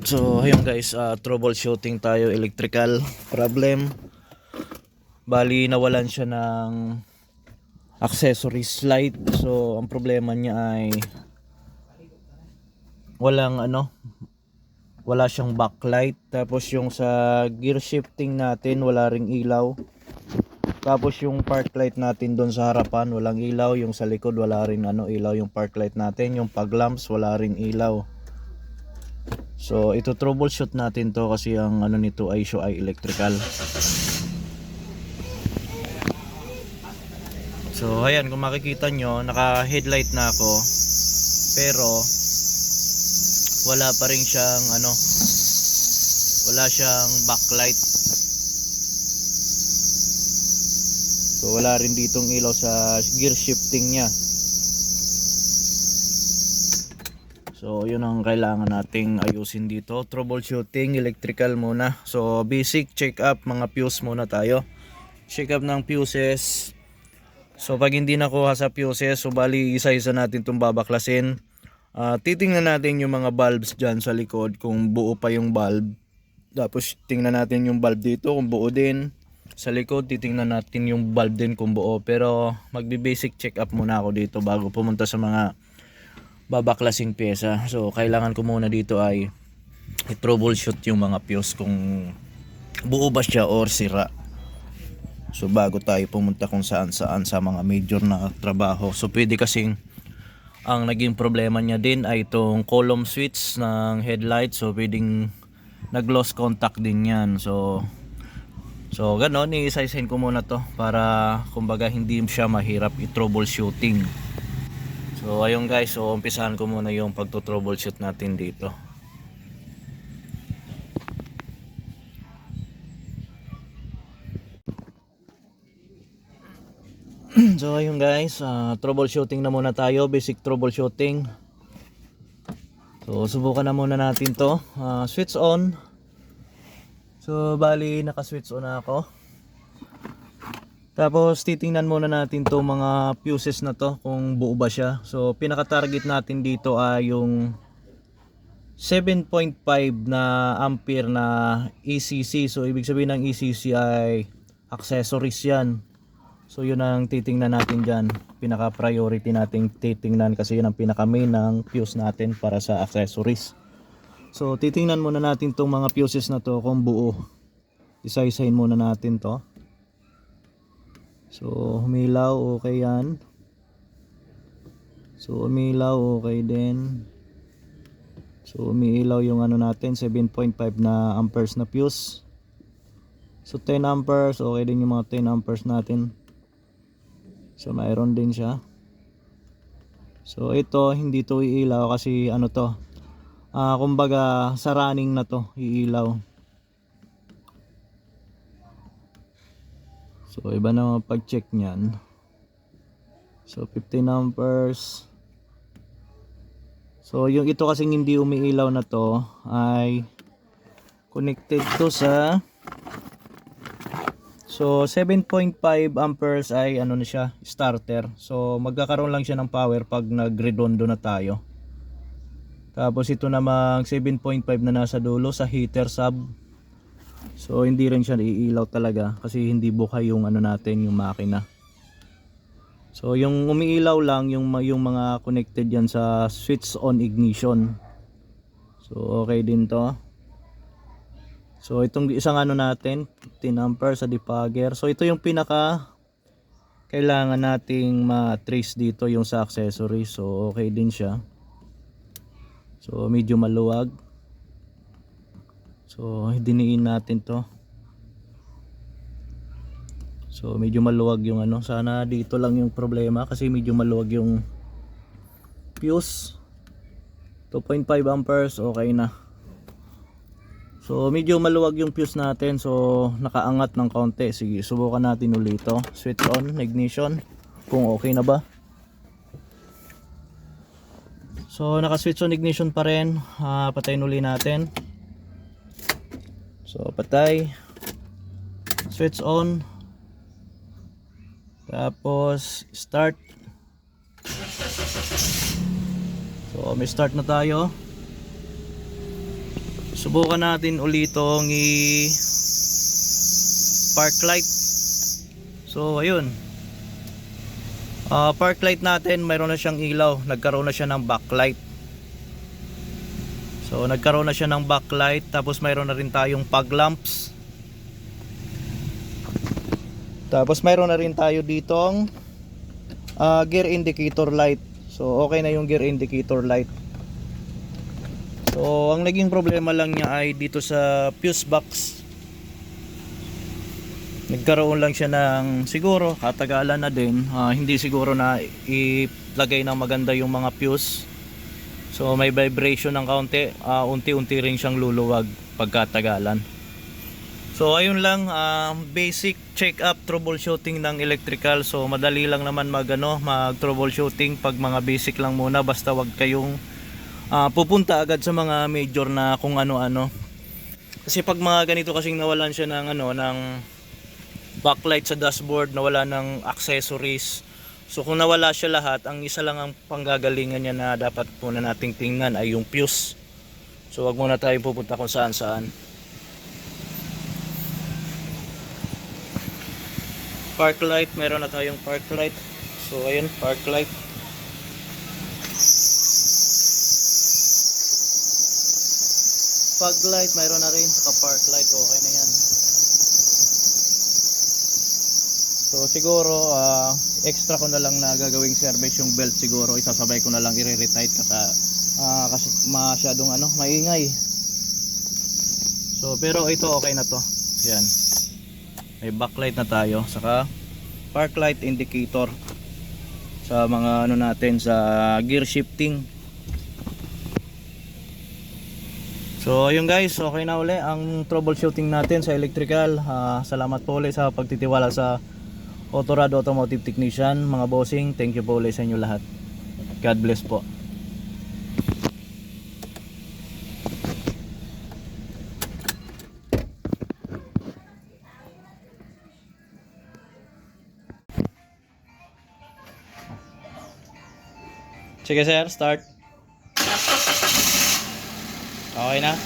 So ayun guys, troubleshooting tayo electrical problem. Bali nawalan siya ng accessories light. So ang problema niya ay wala siyang backlight. Tapos yung sa gear shifting natin wala ring ilaw. Tapos yung park light natin doon sa harapan walang ilaw, yung sa likod wala rin ilaw yung park light natin, yung fog lamps wala ring ilaw. So ito troubleshoot natin to kasi ang nito ay electrical. So ayan, kung makikita nyo naka headlight na ako pero wala pa rin siyang wala siyang backlight. So wala rin ditong ilaw sa gear shifting niya. So yun ang kailangan nating ayusin dito. Troubleshooting electrical muna. So basic check up, mga fuse muna tayo. Check up ng fuses. So pag hindi nakuha sa fuses, so bali isa-isa natin itong babaklasin. Titingnan natin yung mga bulbs dyan sa likod kung buo pa yung bulb. Tapos tingnan natin yung bulb dito kung buo din. Sa likod titingnan natin yung bulb din kung buo. Pero magbe-basic check up muna ako dito bago pumunta sa mga babaklasing pyesa. So kailangan ko muna dito ay i-troubleshoot yung mga fuse kung buo ba siya or sira. So bago tayo pumunta kung saan sa mga major na trabaho. So pwede kasing ang naging problema niya din ay itong column switch ng headlight. So pwedeng nag-lost contact din yan. So ganon, i-sign ko muna to para kumbaga hindi siya mahirap i-troubleshooting. So ayun guys, so umpisahan ko muna yung pagto-troubleshoot natin dito. So ayun guys, troubleshooting na muna tayo, basic troubleshooting. So subukan na muna natin to. Switch on. So bali naka-switch on na ako. Tapos titingnan muna natin to mga fuses na to kung buo ba siya. So pinaka-target natin dito ay yung 7.5 na ampere na ECC. So ibig sabihin ng ECC ay accessories yan. So yun ang titingnan natin dyan. Pinaka-priority nating titingnan kasi yun ang pinaka-main ng fuse natin para sa accessories. So titingnan muna natin tong mga fuses na to kung buo. Isa-isahin muna natin to. So humilaw, okay yan. So umilaw, okay din. So umiilaw yung natin, 7.5 na amperes na fuse. So 10 amperes, okay din yung mga 10 amperes natin. So mayroon din siya. So ito hindi to iilaw kasi kumbaga sa running na to iilaw. So iba na pag-check niyan. So 15 amperes. So yung ito kasing hindi umiilaw na to ay connected to sa 7.5 amperes ay na siya, starter. So magkakaroon lang siya ng power pag nag-redondo na tayo. Tapos ito namang 7.5 na nasa dulo sa heater sub. So hindi rin siya iilaw talaga kasi hindi buka yung natin, yung makina. So yung umiilaw lang yung mga connected yan sa switch on ignition. So okay din to. So itong isang natin 10 amperes sa debugger. So ito yung pinaka kailangan nating ma-trace dito, yung sa accessory. So okay din siya. So medyo maluwag. So diniin natin to. So medyo maluwag yung sana dito lang yung problema kasi medyo maluwag yung fuse. 2.5 amperes, okay na. So medyo maluwag yung fuse natin, so nakaangat ng konti. Sige, subukan natin ulit ito. Switch on, ignition, kung okay na ba. So naka-switch on ignition pa rin. Patayin ulit natin. So patay. Switch on. Tapos start. So may start na tayo. Subukan natin ulitong park light. So ayun, park light natin mayroon na siyang ilaw, nagkaroon na siya ng backlight. So nagkaroon na siya ng backlight, tapos mayroon na rin tayong fog lamps. Tapos mayroon na rin tayo ditong gear indicator light. So okay na yung gear indicator light. So ang naging problema lang niya ay dito sa fuse box. Nagkaroon lang siya ng siguro katagalan na din, hindi siguro na ilagay ng maganda yung mga fuse. So may vibration ng kaunti, unti-unti rin siyang luluwag pagkatagalan. So ayun lang, basic check up troubleshooting ng electrical. So madali lang naman mag troubleshooting pag mga basic lang muna, basta wag kayong pupunta agad sa mga major na kung ano-ano. Kasi pag mga ganito kasing nawalan siya ng ng backlight sa dashboard, nawala ng accessories. So kung nawala siya lahat, ang isa lang ang panggagalingan niya na dapat muna nating tingnan ay yung fuse. So wag muna tayo pupunta kung saan-saan. Park light, meron na tayong park light. So ayun, park light. Fog light, mayroon na rin. Saka park light, okay na yan. So siguro extra ko na lang na gagawing service yung belt, siguro isasabay ko na lang i-retight kasi masyadong maingay. So pero ito okay na to. Yan. May backlight na tayo, saka park light indicator sa mga natin sa gear shifting. So ayun guys, okay na uli ang troubleshooting natin sa electrical. Salamat po ulit sa pagtitiwala sa Autorad Automotive Technician. Mga bossing, thank you po ulit sa inyo lahat. God bless po. Sige sir, start. Okay na?